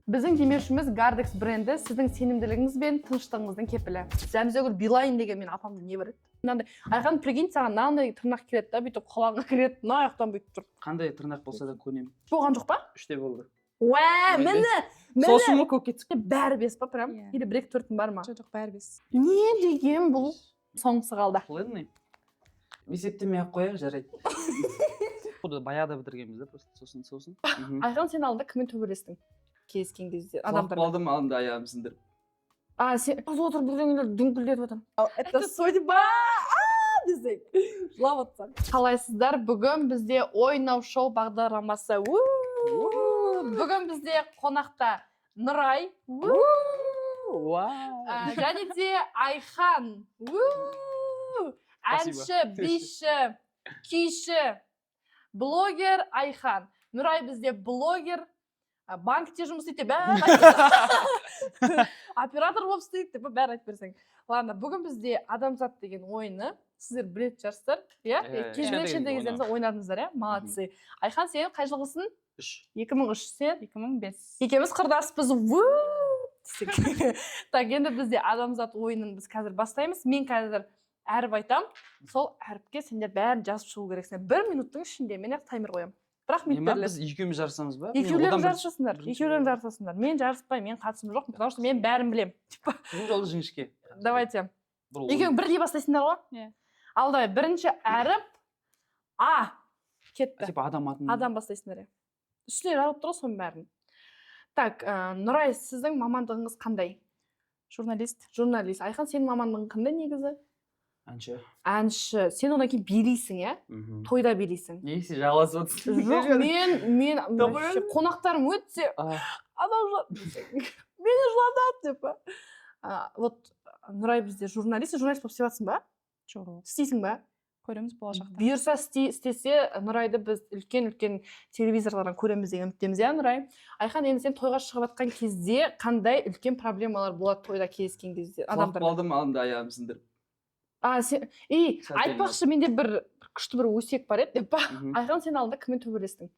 Біздің демеушіміз Gardex бренді сіздің сенімділігіңіз бен тыныштығыңыздың кепілі. Зәмзәгүл Билайн деген мен апамды не бар еді? Мынандай Айхан, прикинь, саған мынандай тырнақ келеді да, бүйтіп құлағыңа кіреді, мына аяқтан бүйтіп тұр. Қандай тырнақ болса да көнемін. Болған жоқ па? 3-те болды. Уә, міне. Сосын ма көкке түсіп? Бәрі 5 па прям? Или 1-2-4 бар ма? Жоқ, бәрі 5. Не деген бұл? Соңғысы қалды. Ладно. Есептемей ақ қояйық, жарайды. Бұды баяғыда бітіргенбіз да, просто сосын. Айхан, сен алдында кіммен төбелестің? Кездескен кезде Құлап қалдым, алдында аяғым сындырып. Сен отыр бірдеңелер дүңкілдетіп жатырмын. Это судьба! Десек, жылап отырсаң. Қалайсыздар? Бүгін бізде ойнау шоу бағдарламасы. Бүгін бізде қонақта Нұрай, және де Айхан, әнші, биші, күйші, блогер Айхан. Нұрай бізде блогер, банкте жұмыс істейді, оператор болып істейді, бәрі айтып берсең. Ладно, бүгін бізде Адамзат деген ойыны сіздер білетін шығарсыздар, иә? Кешелершенде кездеріңізде ойнадыңыздар, иә? Молодцы. Айхан, сен қай жылғысың? 2003, сен? 2005. Екеуміз құрдаспыз. Так, енді бізде Адамзат ойынын біз қазір бастаймыз. Мен қазір әріп айтам. Сол әріпке сендер бәрін жазып шығу керексің. 1 минуттың ішінде мен таймер қоямын. Бірақ мен Біз екеуміз жарысамыз ба? Екеулерің жарысасыңдар. Мен жарыспаймын, мен қатысым жоқ, потому что мен бәрін білем. Бұл жолы жіңішке. Давайте. Екеуің бірдей бастайсыңдар ғой? Ал давай, бірінші әріп А. Кетті. Типа адам атын. Адам бастайсыңдар. Үстіне жазылып тұр соның бәрін. Так, Нұрай, сіздің мамандығыңыз қандай? Журналист. Журналист. Айхан, сенің мамандығың қандай негізі? Әнші. Әнші. Сен одан кейін билейсің, иә? Тойда билейсің. Несі жалғасып отырсың? Жоқ, мен қонақтарым өтсе, адам мені жыладады деп. Вот Нұрай бізде журналист болып істеватсың ба? Жоқ. Істейсің ба? Көреміз болашақта. Бұйырса істесе, Нұрайды біз үлкен телевизорлардан көреміз деген үміттеміз, иә, Нұрай? Айхан, енді сен тойға шығып жатқан кезде қандай үлкен проблемалар болады тойда кездескен кезде? Құлап қалдым, алдында аяғым сындырып. Айтпақшы, менде бір күшті бір өсек бар еді деп па? Айхан, сен алдында кіммен төбелестің?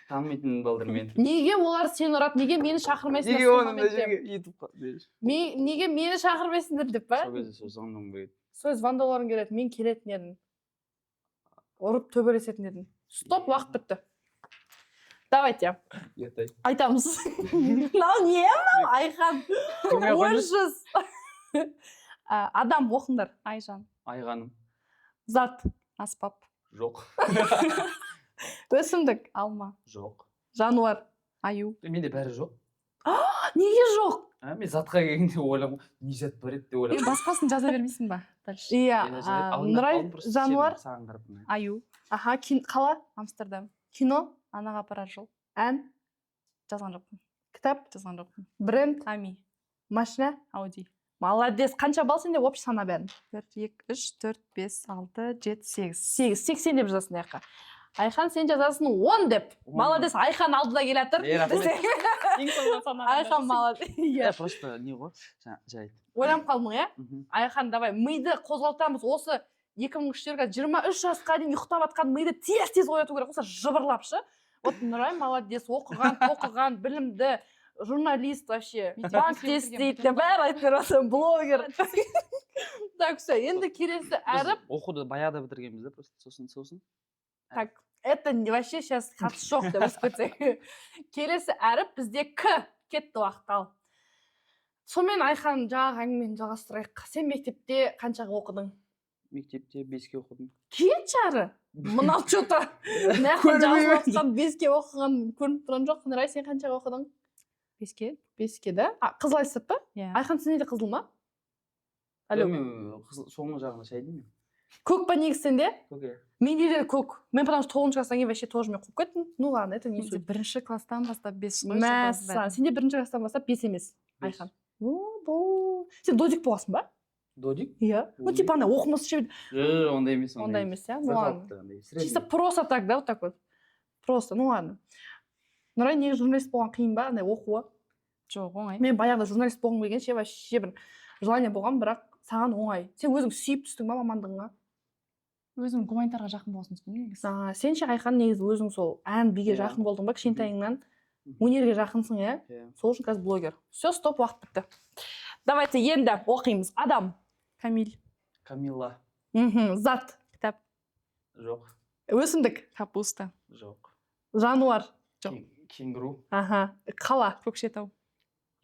Танымайтын балдырмен. Неге олар сені ұрады? Неге мені шақырмайсыңдар? Неге оны мына жерге ютубқа берші? Неге мені шақырмайсыңдар деп па? Сол кезде сол звондауым керек. Сол звондауларың келеді, мен келетін едім. Ұрып төбелесетін едім. Стоп, уақыт бітті. Давайте. Айтамыз. Мынау не мынау? Айхан. Ужас. Адам, оқыңдар. Айжан. Айғаным. Зат. Аспап. Жоқ. Өсімдік. Алма. Жоқ. Жануар. Аю. Менде бәрі жоқ. Неге жоқ? Мен затқа келгенде ойлам, не зат бар еді деп ойлам. Басқасын жаза бермейсің ба? Иә, Нұрай, жануар. Аю. Аха, қала. Амстердам. Кино. Анаға апарар жол. Ән. Жазған жоқпын. Кітап. Жазған жоқпын. Бренд. Ами. Машина. Ауди. Молодец. Қанша балл сенде общий сана бәрін? 1, 2, 3, 4, 5, 6, 7, 8. 8, 80 деп жазасың яққа. Айхан, сен жазасың 10 деп. Молодец, Айхан алдыда келатыр. Айхан молодец. Просто не ғой, жай. Ойланып қалдың, иә? Айхан, давай, миды қозғалтамыз. Осы 2003-терге 23 жасқа дейін ұйықтап атқан миды тез ояту керек болса, жыбырлапшы. Вот Нұрай молодец, оқыған, білімді, журналист вообще. Банкте істейді, бәрі айтып бересің, блогер. Так, все, енді келесі әріп. Оқуды баяғыда бітіргенбіз да, просто сосын. Так, это вообще сейчас қатысы жоқ деп өспетсек. Келесі әріп бізде К. Кетті уақыт ал. Сонымен Айхан жаңағы әңгімені жалғастырайық. Сен мектепте қаншаға оқыдың? Мектепте 5-ке оқыдым. Кет жары. Мынау что-то. Нәқын жазылып 5-ке оқыған көрініп тұрған жоқ. Нұрай, сен қаншаға оқыдың? 5-ке. 5-ке да? Қызыл айсып па? Айхан, сенде де қызыл ма? Соңғы жағына шайдым мен. Көк па негізсенде? Көк, иә. Менде де көк. Мен потому что 9 класстан кейін вообще тоже мен қойып кеттім. Ну ладно, это не суть. Бірінші класстан бастап 5 қой. Мәссаған. Сенде бірінші класстан бастап 5 емес. Айхан. Сен додик боласың ба? Додик? Иә. Ну типа ана оқымысы ше. Ондай емес. Ондай емес, иә? Ну ладно. Чисто просто так, да, вот так вот. Просто, ну ладно. Нұрай, неге журналист болған қиын ба? Андай оқуы? Жоқ, оңай. Мен баяғыда журналист болғым келген ше вообще бір желание болған, бірақ саған оңай. Сен өзің сүйіп түстің ба мамандығыңа? өзім гуманитарға жақын болсын деймін негізі. Сен ше Айхан негізі өзің сол ән биге Иә. жақын болдың ба кішкентайыңнан? Мгм. Өнерге жақынсың, иә? Иә. Сол үшін қазір блогер. Все, стоп, уақыт бітті. Давайте енді оқимыз. Адам. Камиль. Камила. Зат. Кітап. Жоқ. Өсімдік. Капуста. Жоқ. Жануар. Жоқ. Кенгуру. Қала. Көкшетау.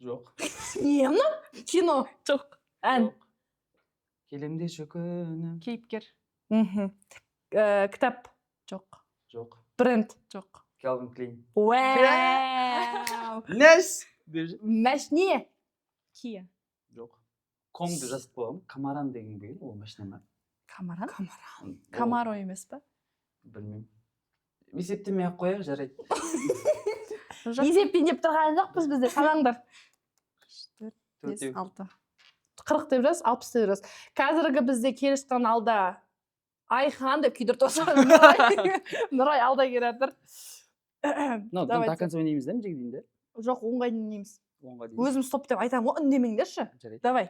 Жоқ. Не мынау? Кино. Жоқ. Ән. Жоқ. Келемде шөкінім. Кейіпкер. Кітап. Жоқ. Жоқ. Бренд. Жоқ. Calvin Klein. Вау. Нәс. Машине. Кия. Жоқ. Комды жазып қойғам. Камаран деген бейіл, ол машина ма? Камаран? Ол- Камаро емес па? Білмеймін. Есептемей ақ қояйық, жарайды. Есеппен деп тұрған жоқпыз бізде. Санаңдар. 4, 5, Төртеу. 6. 40 деп жаз, 60 деп жаз. Қазіргі бізде келе жатқан алда Айхан деп күйдіріп тұрсаң. Нұрай алда келе жатыр. Ну, Давайте. до конца ойнаймыз да, мына жерге дейін де. Жоқ, оңға дейміз. Онға дейін. Өзім стоп деп айтамын ғой, үндемеңдерші. Жарайды. Давай.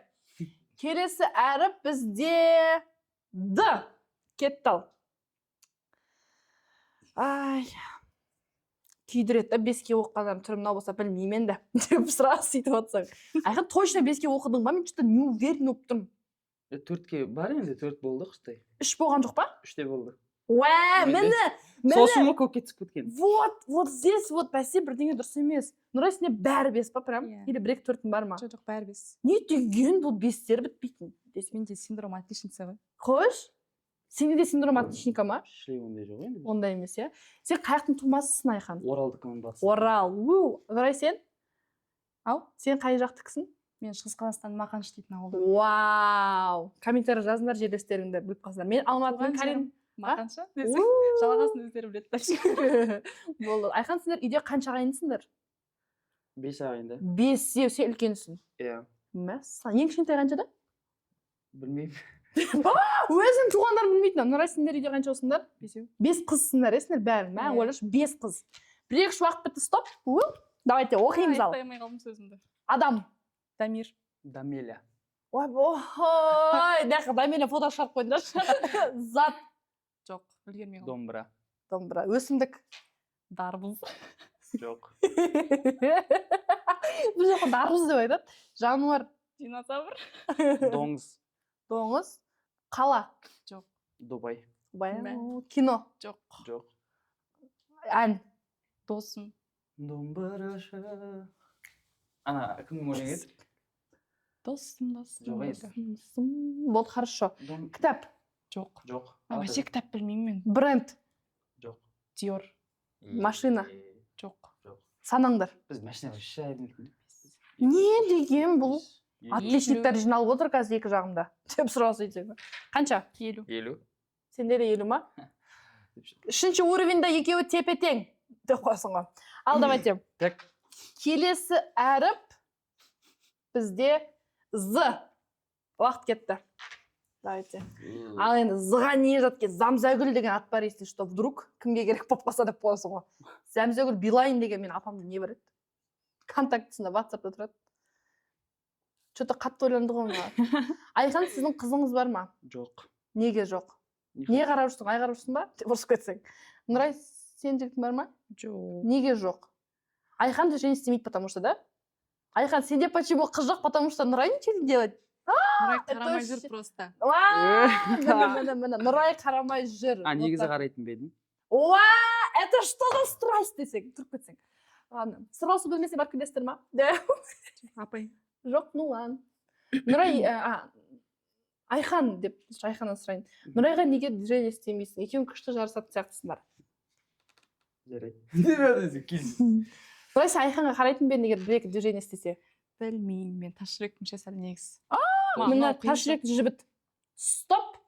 Келесі әріп бізде Д. Кетті ал. Ай. Күйдіреді да, 5-ке оқығаннан түрі мынау болса білмеймін де. Деп сразу сөйтіп отырсаң. Айхан, точно 5-ке оқыдың ба? Мен что-то не уверен болып тұрмын. 4-ке бар енді, 4 болды қыстай. 3 болған жоқ па? 3-те болды. Уә, Менде. міне. Сосын ғой көкке түсіп кеткен. Вот здесь вот бәсе бірдеңе дұрыс емес. Нұрай, сенде бәрі 5 па прям? Иә. Или 1-2-4 бар ма? Жоқ, бәрі 5. Не деген бұл 5-тер бітпейтін? Менде синдром отличница ғой. Қош? Сенде де синдром отличника ма? Шлей ондай жоқ енді. Ондай емес, иә? Сен қаяқтың тумасысың, Айхан? Оралдікімен батыс. Орал. Нұрай, сен? Ау? Сен қай жақтыкісің? Мен Шығыс Қазақстан Мақаныш дейтін ауылда. Вау. Комментарий жазыңдар, жерлестеріңді біліп қалсыңдар. Мен Алматының Карин. Мақаншы? Уу. Жалағасын өздері біледі. Болды. Айхан, сендер үйде қанша ағайындысыңдар? 5 ағайында. 5, сен үлкенсің. Иә. Мәссаған. Ең кішкентай қаншада? Білмеймін. Өзің туғандар білмейтін. Нұрай, сендер үйде қанша осыңдар? 5. 5 қызсыңдар, сендер бәрін. Мә, Иә. ойлашы, 5 қыз. 1-2 уақыт бітті, стоп. Давайте, оқимыз ал. Айтпай қалдым сөзімді. Адам. Дамир. Дамеля. Ой, дәқі Дамеля фото шығарып қойыңдаршы. Зат. Жоқ, үлгермей қалдым. Домбыра. Домбыра. Өсімдік. Дарбыз. Жоқ. Бұл жаққа дарбыз деп айтады. Жануар. Динозавр. Доңыз. Доңыз. Қала. Жоқ. Дубай. Кино. Жоқ. Жоқ. Ән. Досым. Домбырашы. Ана, кімнің өлеңі еді? Досым. Жоқ, ес. Болды, хорошо. Кітап. Жоқ. Жоқ. Вообще кітап білмеймін мен. Бренд. Жоқ. Диор. Машина. Жоқ. Санаңдар. Біз машина вообще білмейтін. Не деген бұл? Елу. Отличниктер жиналып отыр қазір екі жағымда. Деп сұрасы етсең. Қанша? 50. 50. Сенде де 50 ма? Үшінші уровеньда екеуі тепе-тең. Деп қойсың ғой. Ал давайте. Так. Келесі әріп бізде З. Уақыт кетті. Давайте. Ал енді З-ға не жаткен? Замзагүл деген ат бар, если что, вдруг кімге керек болып қалса деп қойсың ғой. Замзагүл Билайн деген мен апамды не береді? Контактісінде, WhatsAppта тұрады. Что-то қатты ойланды ғой мына. Айхан, сіздің қызыңыз бар ма? Жоқ. Неге жоқ? Не қарап жүрсің? Ай қарап жүрсің ба? Деп ұрысып кетсең. Нұрай, сен жігітің бар ма? Жоқ. Неге жоқ? Айхан движение істемейді, потому что, да? Айхан, сенде почему қыз жоқ, потому что Нұрай ничего не делает? Нұрай қарамай это жүр просто. Міне, Нұрай қарамай жүр. Негізі қарайтын бе едің? Это что за страсть десең, тұрып кетсең. Ладно, сұраусы білмесе барып келесіздер ма? Апай. Жоқ, ну ладно. Нұрай, Айхан деп, Айханнан сұрайын. Нұрайға неге движение істемейсің? Екеуің күшті жарысатын сияқтысыңдар. Жарайды. Нұрай, сен Айханға қарайтын бе егер бір-екі движение істесе? Білмеймін, мен тас жүректің сәл негіз. Міне тас жүрек жібіт. Стоп!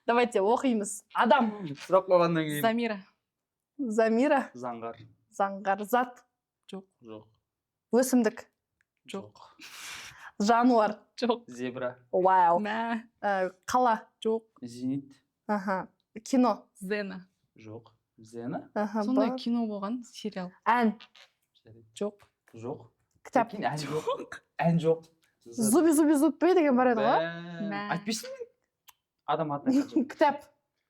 Давайте, оқимыз. Адам. Сұрақ қойғаннан кейін. Замира. Замира. Заңғар. Заңғар. Зат. Жоқ. Жоқ. Өсімдік. Жоқ. Жануар. Жоқ. Зебра. Вау. Мә. Қала. Жоқ. Зенит. Кино. Зена. Жоқ. Зена. Сондай кино болған, сериал. Ән. Жоқ. Жоқ. Кітап. Ән жоқ. Ән жоқ. Зуби деген бар еді ғой? Мә. Айтпайсың мен? адам атын айтқан жоқ. кітап,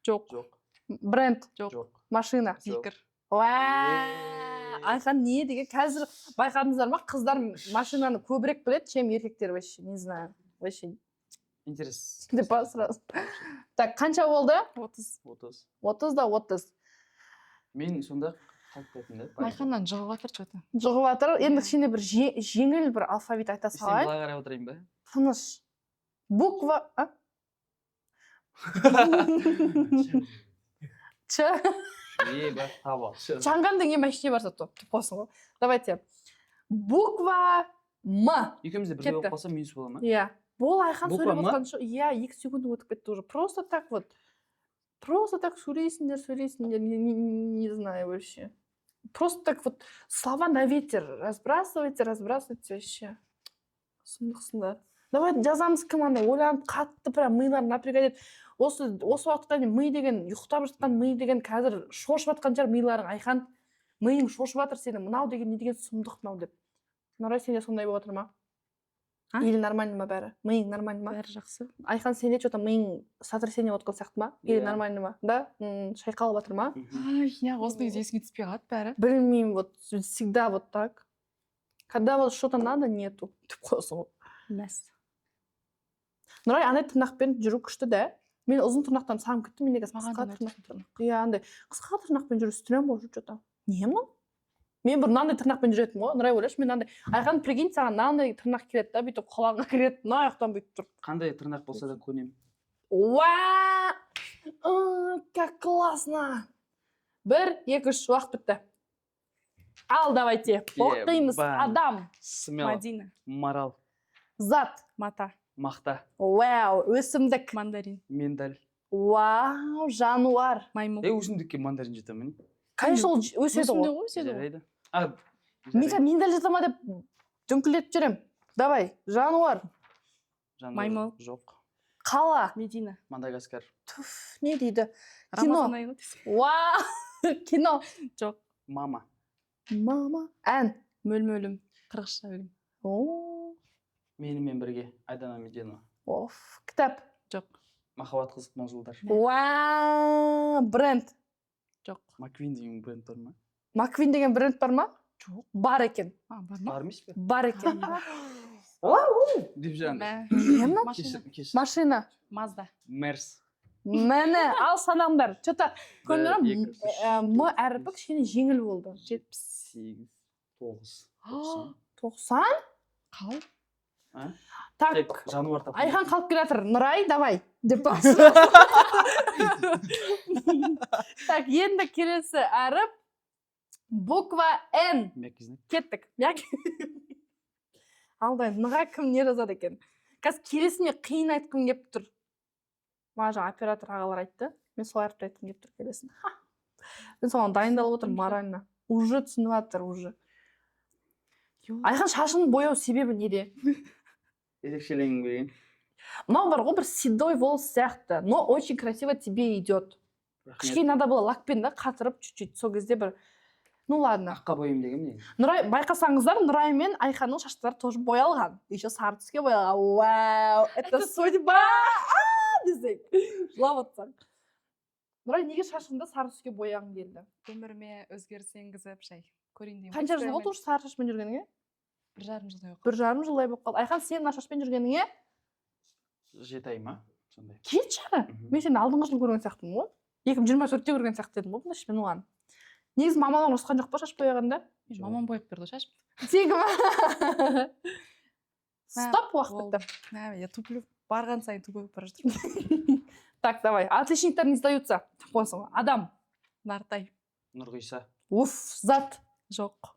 Жоқ. Жоқ. бренд, Жоқ. Жоқ. машина. Зекір. Айхан не деген қазір байқадыңыздар ма, қыздар машинаны көбірек біледі, чем еркектер, вообще не знаю, вообще Интерес. деп па сразу. Так, қанша болды? 30. 30. 30 да 30. Мен сонда қайтпайтын да. Майханнан жығып жатыр что-то. Жығып жатыр. Енді кішкене бір жеңіл бір алфавит айта Сен салайын. былай қарай отырайын ба? Тыныш. Буква а? Ч. Ба, таба. Жаңғанда не машине бар зато. Посың ғой. Давайте. Буква М. Екеумізде бірге Кетті. болып қалса минус бола ма? Иә. Бұл Айхан Буква сөйлеп М? отқан жоқ. Иә, 2 секунд өтіп кетті уже. Просто так вот. Просто так сөйлейсіңдер, не знаю вообще. Просто так вот слова на ветер. Разбрасывайте вообще. Сұмдықсыңдар. Давай жазамыз кім андай ойланып қатты прям милар напрягать етеді. Осы уақытта ми деген, ұйықтап жатқан ми деген қазір шошып жатқан шығар миларың. Айхан, миың шошып жатыр сенің. Мынау деген не деген сұмдық мынау деп. Нұрай, сенде сондай болып жатыр ма? Или нормально ма бәрі? Миың нормально ма? Бәрі жақсы. Айхан, сенде что-то миың сотрясение отқан сияқты ма? Или Иә. нормально ма? Да? Шайқалып жатыр ма? Ай, я осыны есіме түспей қалады бәрі. Білмеймін, вот всегда вот так. Когда вот что-то надо, нету. Деп қоясың ғой. Мәс. Нұрай, андай тырнақпен жүру күшті да. Мен ұзын тырнақтан сағым кетті, мен негізі Маған қысқа да тырнақтан. Иә, андай қысқа тырнақпен жүру стрём болып жүр что-то. Не мынау? Мен бір мынандай тырнақпен жүретінмін ғой. Нұрай, ойлашы, мен андай Айхан, прикинь, саған мынандай тырнақ келеді да, бүйтіп құлағыңа кіреді, мына аяқтан бүйтіп тұр. Қандай тырнақ болса да көнемін. Уа! Как классно! 1, 2, 3 уақыт бітті. Ал, давайте. Оқимыз. Ебан. Адам, Смело. Мадина. Марал. зат, Мата. Мақта. вау, өсімдік, Мандарин. Миндаль. вау, жануар. Маймыл. Өсімдікке мандарин жетемін. Конечно, ол өседі Өсімде ғой. ғой өседі ғой. Жарайды. А, Мен миндаль жата ма деп дүңкілетіп жүрем. Давай, жануар, жануар Маймыл. Жоқ. қала, Медина. Мадагаскар. түф, не дейді? Кино. Рамазан айы ғой десе. Вау, кино. Жоқ. Мама. Мама, ән. Мөл-мөлім. Қырғызша өлім. О, Менімен бірге. Айдана Меденова. оф, кітап. Жоқ. Махаббат қызық мол Вау, бренд. Жоқ. Маквин деген бренд бар ма? Маквин деген бренд бар ма? Жоқ. Бар екен. Бар ма? Бар емес пе? Бар екен. Деп жаңа. Не мынау? Машина. Машина. Мазда. Мерс. Міне, ал санаңдар. Что-то көңілім Бір, екі, үш, М әріпі кішкене жеңіл болды. 8, 9, 90? Қалай? Так, Тек жануар тапқан. Айхан қалып келе жатыр. Нұрай, давай. Деп бас. Так, енді келесі әріп буква Н. Мягкий знак. Кеттік. Алдай, нұға кім не жазады екен? Қазір келесіне қиын айтқым кеп тұр. Маған жаңа оператор ағалар айтты. Мен сол әріпті айтқым кеп тұр келесін. Мен соған дайындалып отырмын морально. Уже түсініп жатыр, уже. Айхан, шашын бояу себебі неде? Ерекшеленгім келген. Мынау бар ғой, бір седой волос сияқты, но очень красиво тебе идет. Кішкене надо было лакпен да қатырып чуть-чуть. Сол кезде бір, ну ладно. Аққа бояймын деген не? Нұрай, байқасаңыздар, Нұрай мен Айханның шаштары тоже боялған. Еще сары түске боялған. Вау, это судьба! Десек, жылап отсаң. Нұрай, неге шашыңды сары түске бояғың келді? Өміріме өзгеріс енгізіп жай көрейін деймін. Қанша жыл болды уже сары шашпен жүргеніңе? 1,5 жылдай болып 1,5 жылдай болып қалды. Айхан, сен мына шашпен жүргеніңе 7 ай ма? Сондай. кетші. Мен сені алдыңғы жыл көрген сияқтымын ғой. 2024-те көрген сияқты едім ғой, бұнда шашпен оған. Негізі мамаларың ұрысқан жоқ па шаш бояғанда? қалды. Мамам бояп берді шаш. Тегі ма? Стоп, уақыт бітті. Я туплю. Барған сайын тупып бара жатырмын. Так, давай. Отличниктер не сдаются. Қойсың. Адам. Нартай. Нұрғиса. Уф, зат. Жоқ.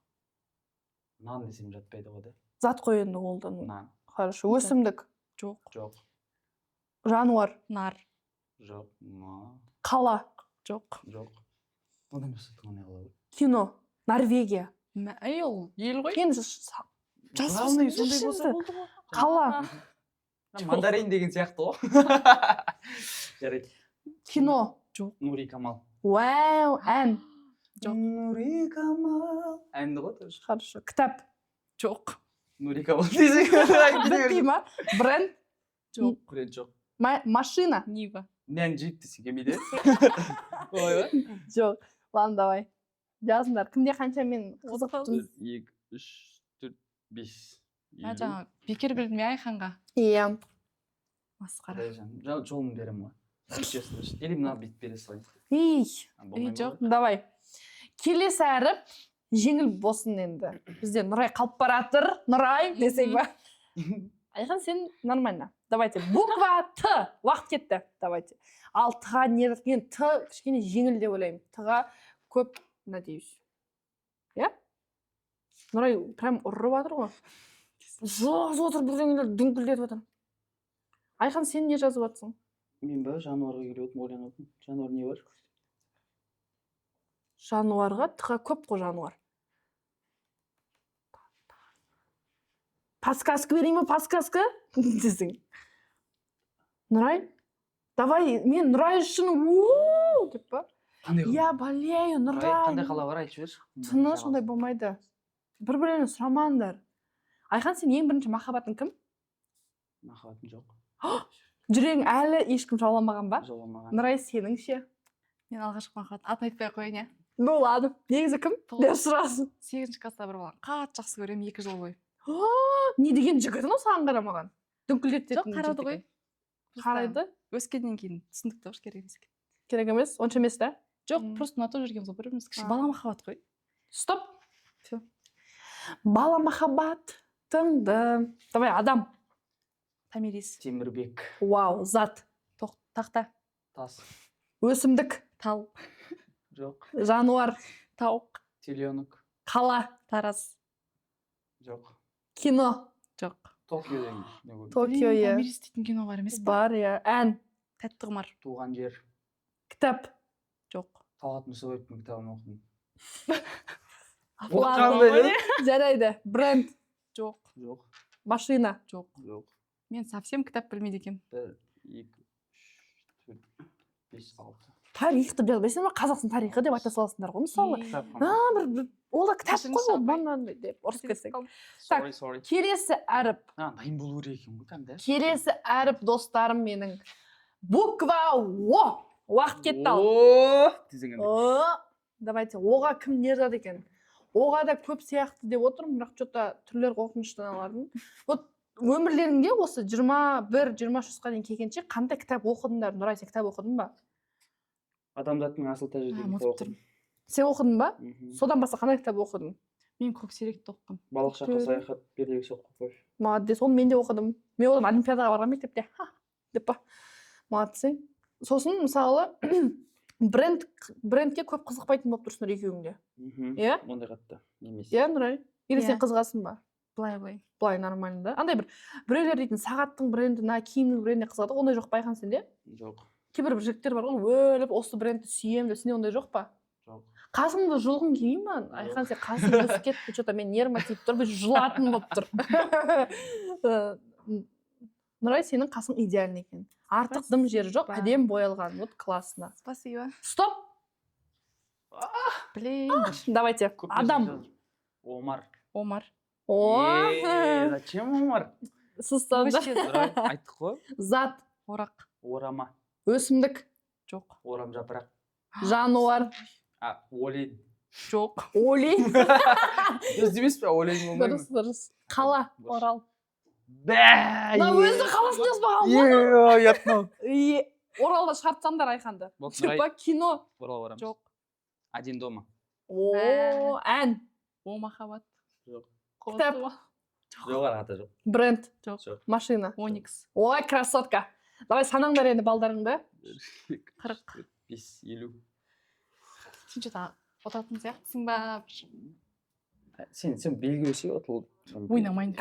Нан десем жатпайды ғой да. Зат қой енді ол да. Нан. Хорошо. Өсімдік. Жоқ. Жоқ. Жануар. Нар. Жоқ. Қала. Жоқ. Жоқ. Оны емес айтқан қала. Кино. Норвегия. Ей, ол ел ғой. Енді Главный сондай болса болды ғой. қала. Мандарин деген сияқты ғой. Жарайды. Кино. Жоқ. Нури Камал. Вау, ән. Жоқ. Нури Камал. Әнді ғой тоже. Хорошо. Кітап. Жоқ. Нури Камал десең. Бітпей ма? Бренд. Жоқ. Бренд жоқ. Машина. Нива. Мен джип десе келмейді. Ой, Жоқ. Ладно, давай. Жазыңдар. Кімде қанша мен қызық тұрмын. 2, 3, 4, 5. Жаңа бекер білдім Айханға. Иә. Масқара. Жолын берем ғой. Или мына бүйтіп бере салайын. Жоқ. Давай. Келесі әріп жеңіл болсын енді. Бізде Нұрай қалып баратыр. Нұрай десең ба? Айхан, сен нормально. Давайте. Буква Т. Уақыт кетті. Давайте. Ал Т-ға не мен Т кішкене жеңіл деп ойлаймын. Т-ға көп, надеюсь. Иә? Нұрай прям ұрып жатыр ғой. Жазып отыр, бірдеңелер дүңкілдетіп отыр. Айхан, сен не жазып жатсың? Мен ба жануарға келіп отырмын, ойланып отырмын. Жануар не бар? Жануарға Т-ға көп қой жануар. Подсказка берейін ба, подсказка? Десің. Нұрай? Давай, мен Нұрай үшін деп па? Я болею, Нұрай. Қандай қала бар, айтып жіберші. Тыныш, ондай болмайды. Бір-біріне сұрамаңдар. Айхан, сен ең бірінші махаббатың кім? Махаббатым жоқ. Жүрегің әлі ешкім жауламаған ба? Жауламаған. Нұрай, сенің ше? Мен алғашқы махаббат атын айтпай ақ қояйын, иә. Болады. Негізі кім? Деп сұрасын. 8-ші класста бір баланы қатты жақсы көремін 2 жыл бойы. Не деген жігіт ол саған қарамаған? Дүңкілдететін Жоқ, қарады ғой. Қарайды? Өскеннен кейін түсіндік та керек емес екен. Керек емес, онша емес та? Жоқ, просто ұнатып жүргенбіз ғой бір-біріміз. Кіші бала махаббат қой. Стоп. Бала махаббат тыңды. Давай, адам. Томирис. Темірбек. Вау, зат. Тақта. Тас. Өсімдік. Тал. Жоқ. Жануар. Тауық. Теленок. Қала. Тараз. Жоқ. Кино. Жоқ. Токио деген не көрдім. Токио, иә. Томирис дейтін кино бар емес па? Бар, иә. Ән. Тәтті құмар. Туған жер. Кітап. Жоқ. Талғат Мұсабаевтың кітабын оқыдым. Ладно, жарайды. Бренд. Жоқ. Жоқ. Машина. Жоқ. Жоқ. Мен совсем кітап білмейді екенмін. 1, 2, 3, 4, 5, 6. Тарихты білесің ба? Қазақстан тарихы деп айта саласыңдар ғой, мысалы. Бір ол да кітап қой, ол банандай деп ұрысып кетсең. Sorry. Келесі әріп. Дайын болу керек екен ғой кәдімгі. Келесі әріп достарым менің. Буква О. Уақыт кетті ал. О, десең енді. О. Давайте, Оға кім не жазады екен? Оға да көп сияқты деп отырмын, бірақ что-то түрлер қорқыныштан алардың. Вот өмірлеріңде осы 21-23 жасқа дейін келгенше қандай кітап оқыдыңдар? Нұрай, сен кітап оқыдың ба? Адамзаттың асыл тәжі деген кітап оқыдым. Сен оқыдың ба? Содан басқа қандай кітап оқыдың? Мен көксеректі оқыдым. Балықшаққа саяхат, Бердібек Соқпақов. Молодец, оны мен де оқыдым. Мен одан олимпиадаға барған мектепте. Деп па. Молодцы. Сосын мысалы брендке көп қызықпайтын болып тұрсыңдар екеуіңде. Иә? Ондай қатты емес. Иә, Нұрай? Или сен қызығасың ба? Былай. Былай нормально да? Андай біреулер дейтін сағаттың брендіне, киімнің брендіне қызығады, ондай жоқ па Айхан сенде? Жоқ. Кейбір жігіттер бар ғой, өліп осы брендті сүйемін деп, сенде ондай жоқ па? Жоқ. Қасыңды жұлғың келмей ма? Айхан, сен қасың өсіп кетті, что-то мен нервыма тиіп тұр, жылатын болып тұр. Нұрай, сенің қасың идеальный екен. Артық дым жері жоқ, әдем боялған. Вот классно. Спасибо. Стоп. Блин. Давайте. Адам. Омар. Омар. Зачем Омар? Сұстанды. Айттық қой. Зат. Орақ. Орама. Өсімдік. Жоқ. Орам жапырақ. Жануар. Олень. Жоқ. Олень. Дұрыс емес пе? Олень болмаймын. Дұрыс. Қала. Орал. Бәәәә. Өзі қаласын жазбаған. Ятно. Оралда шығартсаңдар Айханды. Кино. Орал барамыз. Жоқ. Один дома. Ән. О махаббат. Жоқ. Кітап. Жоқ, ата жоқ. Бренд. Жоқ. Машина. Оникс. Ой, красотка. Давай санаңдар енді балдарыңды. 40. 5, 50. Сен что-то отыратын сияқтысың ба? Сен белгілесе отыл. Ойнамайын.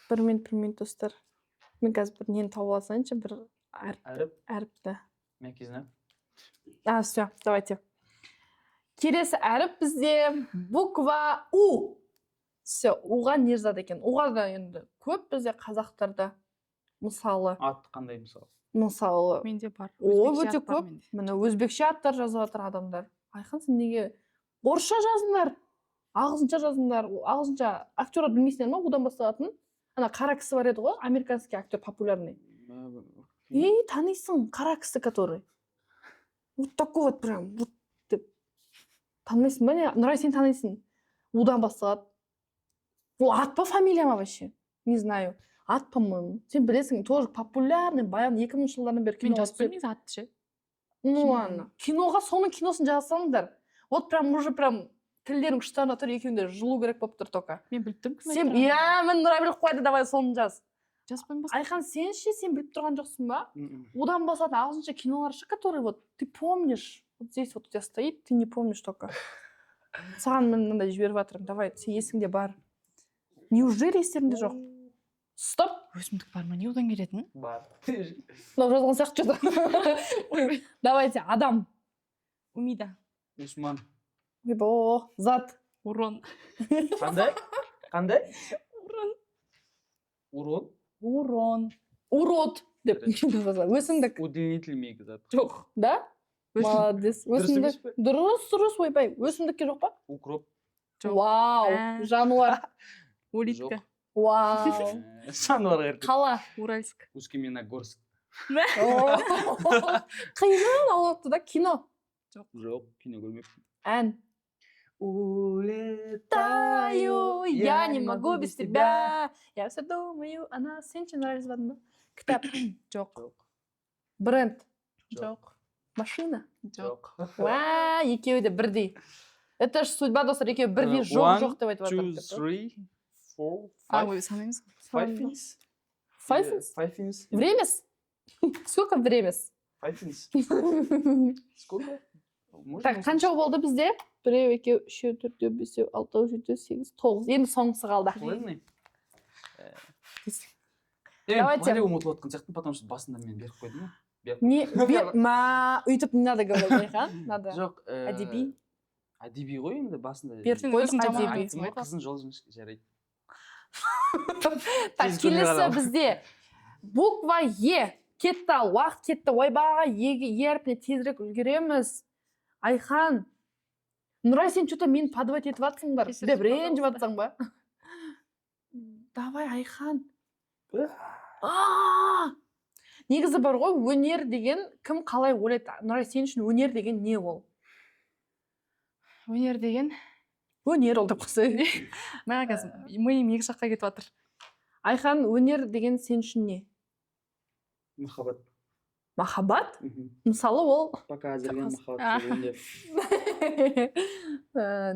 Бір минут достар. Мен қазір бір нені тауып алсайыншы, бір әріпті. Мәкизна. Все, давайте. Келесі әріп бізде буква У. Все, Уға не жазады екен? Уға да енді көп бізде қазақтарда. Мысалы. Ат қандай мысалы? Мысалы. Менде бар. Өте көп. Міне өзбекше аттар жазып жатыр адамдар. Айхан, сен неге орысша жазыңдар? Ағылшынша жазыңдар. Ағылшынша актерді білмейсіңдер ма? Одан басталатын. Ана қара кісі бар еді ғой, американский актер популярный. танисың, қара кісі, который. Вот такой вот прям, вот деп. Танымайсың ба не? Нұрай, сен танисың. Удан басталады. Ол ат па, фамилия ма вообще? Не знаю. Ат, по-моему. Сен білесің, тоже популярный, баян 2000 жылдардан бері Мен киноға жазып түседі. бермеймін атты ше. Ну ладно. Киноға соның киносын жазсаңдар. Вот прям уже прям тілдерің ұштарына тұр, екеуінде жылу керек болып тұр только. Мен біліп тұрмын кім Сен, айтқанын. иә, мен Нұрай біліп қойды, давай соны жаз. Жазып қоймас. Айхан, сен ше, сен біліп тұрған жоқсың ба? Мгм. Одан басатын ағылшынша кинолар ше, который вот ты помнишь, вот здесь вот у тебя стоит, ты не помнишь только. Саған мен мынандай жіберіп жатырмын, давай, сен есіңде бар. Неужели естеріңде жоқ? Стоп! Өсімдік бар ма? Не одан келетін? Бар. Мынау жазған сияқты что-то. Давайте, адам. Умида. Усман. Ойбо, зат. Урон. Қандай? Қандай? Урон. Урон? Урон. Урод деп жазған. Өсімдік. Удлинитель мега зат. Жоқ. Да? Молодец. Дұрыс емес Өсімдік. пе? Дұрыс, ойбай. Өсімдікке жоқ па? Укроп. Жоқ. Вау, жануар. Улитка. Вау. Жануар ерді. Қала. Уральск. Ускеменогорск. Қиын алыпты да, кино. Жоқ, кино көрмеппін. Ән. Улетаю, я не могу без тебя. Я все думаю, она сен че нравится ба? Кітап. Жоқ. Бренд. Жоқ. Машина. Жоқ. Уа, екеуі де бірдей. Это ж судьба, достар, екеуі бірдей жоқ деп айтып 1, 2, жатыр. 3, 4, А, 5. ой, санаймыз. 5 things. Five things? 5 things. Времес? Сколько времес? 5 things. Сколько? Так, қанша болды бізде? 1, 2, 3, 4, 5, 6, 7, 8, 9. Енді соңғысы қалды. Ладно. Давайте. Валя ұмытып отқан сияқтымын, потому что басында мен беріп қойдым ғой. Не, өйтіп не надо говорить, Айхан? Надо. Жоқ, Әдеби. әдеби ғой енді басында. Беріп Сен қойдық өзің жаман әдеби. айттың ғой. Қыздың жолын жарайды. Так, Сен келесі көрмей бізде буква Е. Кетті ал, уақыт кетті. Ойбай, Е әрпіне тезірек үлгереміз. Айхан. Нұрай, сен что-то мені подвать етіп жатсыңдар. Кешірші, Деп ренжіп жатсаң ба? Давай, Айхан. Негізі бар ғой, өнер деген кім қалай ойлайды? Нұрай, сен үшін өнер деген не ол? Өнер деген. Өнер ол деп қойсай. Маған қазір миым екі жаққа кетіп жатыр. Айхан, өнер деген сен үшін не? Махаббат. Махаббат? Мысалы ол Пока әзірген А. махаббат сөйлеуінде.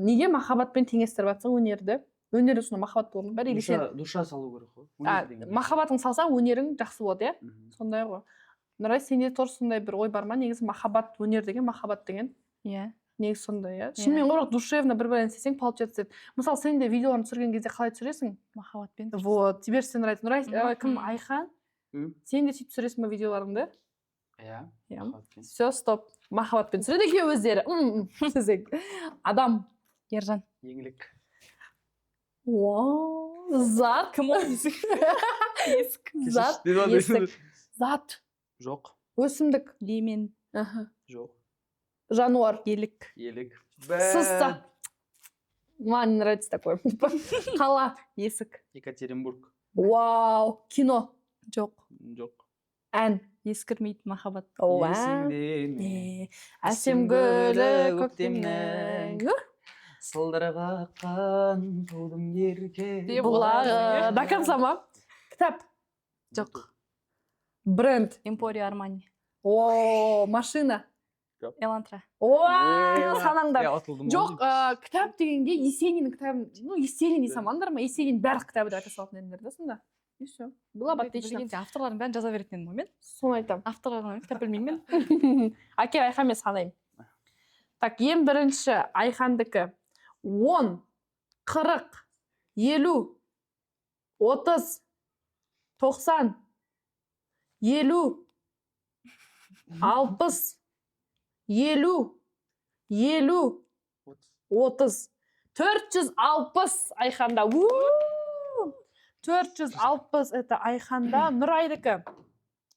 Неге махаббатпен теңестіріп жатсың өнерді? Өнер үшін махаббат болу бар или сен Душа салу керек қой. Өнер деген. махаббатың салсаң өнерің жақсы болады, иә? Мгм. Сондай ғой. Нұрай, сенде тоже сондай бір ой бар ма? Негізі махаббат, өнер деген махаббат деген. Иә. Негізі сондай, иә? Шынымен ғой, душевно бір-бірін істесең получается. Мысалы, сен де видеоларын түсірген кезде қалай түсіресің? Махаббатпен. Вот, тебе сен нравится. Нұрай, кім? Айхан? М? Сен де сөйтіп түсіресің ба видеоларыңды? Иә. Иә. Махаббатпен. Все, стоп. Махаббатпен түсіреді екеуі өздері. Сөзек. Адам. Ержан. Еңлік. Зат. Кім ол десің? Есік. Зат. Кешірші. Есік. Зат. Жоқ. Өсімдік. Лемен. Жоқ. Жануар. Елік. Елік. Сызса. Мне не нравится такое. Қала. Есік. Екатеринбург. Вау. Кино. Жоқ. Жоқ. Ән. Ескірмейді махаббат. Есіңде ме? Әсем гүлі көктемнің. Сылдыры қаққан тудың ерке Бұлағы. До конца ма? Кітап. Жоқ. Бренд. Эмпория Армани. О, машина. Элантра. О, санаңдар. Жоқ. Жоқ, кітап дегенге Есениннің кітабын, ну, Есенин дей салмаңдар ма? Есенин барлық кітабы деп айта салатын едіңдер да сонда. И все. Было бы отлично. Білгенде авторлардың бәрін жаза беретін едім ғой мен. Соны айтамын. Авторлардың кітап білмеймін мен. Әке, Айхан мен санаймын. Так, ең бірінші Айхандікі. 10, 40, 50, 30, 90, 50, 60, 50, 50, 30. 460 Айханда. 460 это Айханда. Нұрайдікі.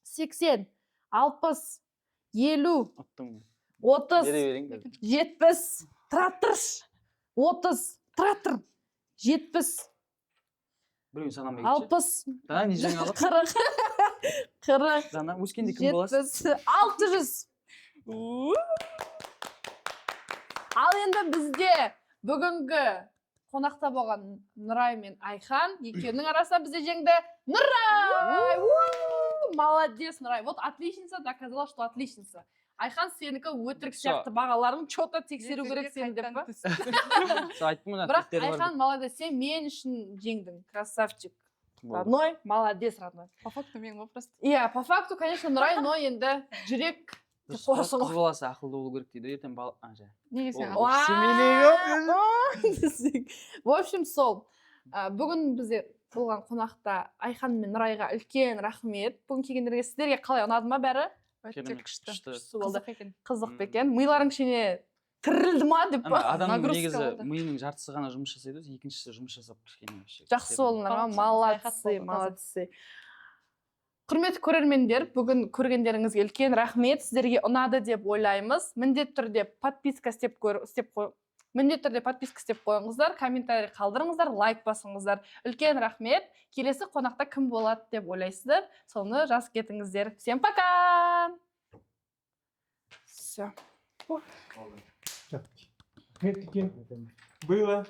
80, 60, 50, 30, 70. Тұратырш. 30. Тұратыр. 70. Біреуін санамай кетші. 60. Тағы не жаңалық? 40. қырық Дана өскенде кім боласыз? 600. Ал енді бізде бүгінгі қонақта болған Нұрай мен Айхан екеуінің арасында бізде жеңді Нұрай. Молодец, Нұрай. Вот отличница доказала, что отличница. Айхан, сенікі өтірік сияқты бағаларын чота тексеру керек сен деп па? Айттым ғой, Бірақ типтері бар Айхан, молодец, сен мен үшін жеңдің. Красавчик. Родной, молодец, родной. По факту мен ғой просто. Иә, по факту, конечно, Нұрай, но енді жүрек деп. қорасың Қыз ғой. баласы ақылды болу керек дейді. Ертең Неге сен? Ол- В общем, сол. Бүгін бізде болған қонақта Айхан мен Нұрайға үлкен рахмет. Бүгін келгендерге сіздерге қалай ұнады ма бәрі? Өте күшті. Күшті болды. Қызық екен. Қызық екен. Миларың кішкене тірілді ма деп па? адамның Нагрузка негізі болды. миының жартысы ғана жұмыс жасайды, екіншісі жұмыс жасап кішкене вообще. Жақсы болдыңдар ма? Саяхат Молодцы, болды, молодцы. Құрметті көрермендер, бүгін көргендеріңізге үлкен рахмет. Сіздерге ұнады деп ойлаймыз. Міндетті түрде подписка істеп қойыңыздар, комментарий қалдырыңыздар, лайк басыңыздар. Үлкен рахмет. Келесі қонақта кім болады деп ойлайсыздар? Соны жазып кетіңіздер. Всем пока! Все. Было.